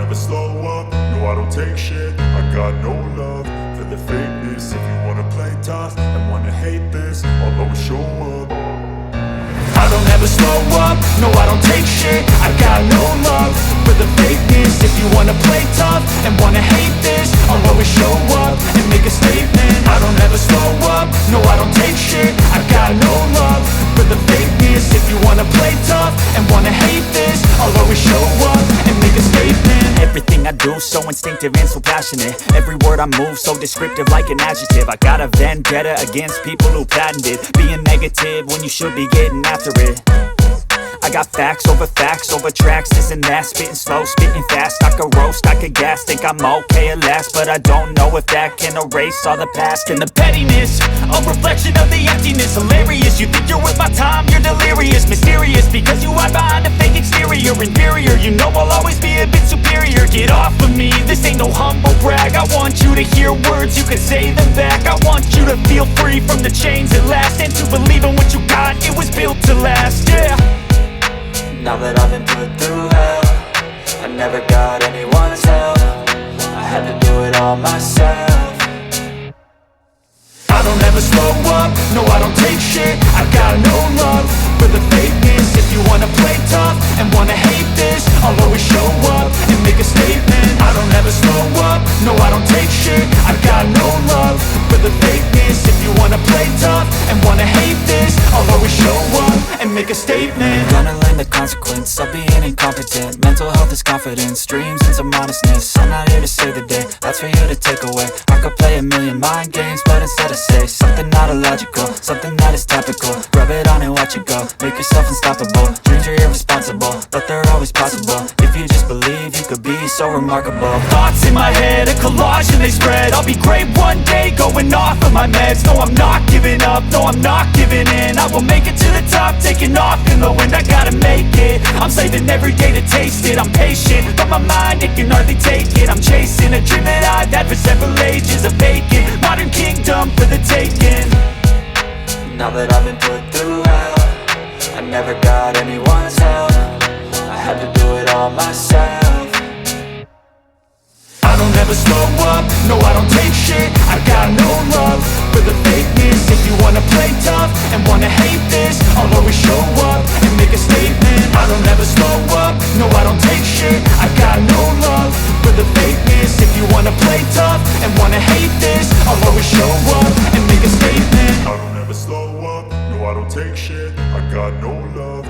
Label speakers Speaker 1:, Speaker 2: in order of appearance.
Speaker 1: never slow up, no I don't take shit. I got no love for the fakeness. If you wanna play tough and wanna hate this, I'll always show up. I don't ever slow up, no I don't take shit. I got no love for the fakeness. If you wanna play tough and wanna hate this, I'll always show up and make a statement. I don't ever slow up, no I don't take shit. I got no love for the fakeness. If you wanna play tough and wanna hate this, I'll always show up and make a statement.
Speaker 2: Everything I do so instinctive and so passionate. Every word I move so descriptive like an adjective. I got a vendetta against people who patented being negative when you should be getting after it. I got facts over tracks, this and that. Spitting slow, spitting fast, I could roast, I could gas. Think I'm okay at last, but I don't know if that can erase all the past. And the pettiness, a reflection of the emptiness. Hilarious, you think you're worth my time, you're delirious. Mysterious, because you hide behind a fake exterior. Inferior, you know I'll always be a bit superior. Get off of me, this ain't no humble brag. I want you to hear words, you can say them back. I want you to feel free from the chains at last, and to believe in what you got, it was built to last, yeah.
Speaker 3: Now that I've been put through hell, I never got anyone's help. I had to do it all myself.
Speaker 1: I don't ever slow up, no I don't take shit. I got no love for the fakeness. If you wanna play tough and wanna hate this, I'll always show up and make a statement. I don't ever slow up, no I don't take shit. I got no love for the fakeness. If you wanna play tough and wanna hate this, I'll always show up and make a statement.
Speaker 3: Gonna learn the consequence of being incompetent. Mental health is confidence, dreams and some modestness. I'm not here to save the day, that's for you to take away. I could play a million mind games, but instead I say something not illogical, something that is topical. Rub it on and watch it go, make yourself unstoppable. Dreams are irresponsible, but they're always possible. If you just believe, you could be so remarkable.
Speaker 2: Thoughts in my head, a collage and they spread. I'll be great one day, going off of my meds. No, I'm not giving up, no, I'm not giving in. I will make it to the top, taking off in the wind. I gotta make it, I'm saving every day to taste it. I'm patient, but my mind, it can hardly take it. I'm chasing a dream that I've had for several ages. A vacant, modern kingdom for the taking.
Speaker 3: Now that I've been put through hell, I never got anyone's help. I had to do it all myself.
Speaker 1: I don't ever slow up, no I don't take shit. I got no love for the fakeness. If you wanna play tough and wanna hate this, I'll always show up and make a statement. I don't ever slow up, no I don't take shit. I got no love for the fakeness. If you wanna play tough and wanna hate this, I'll always show up and make a statement. I don't ever slow up, no I don't take shit. I got no love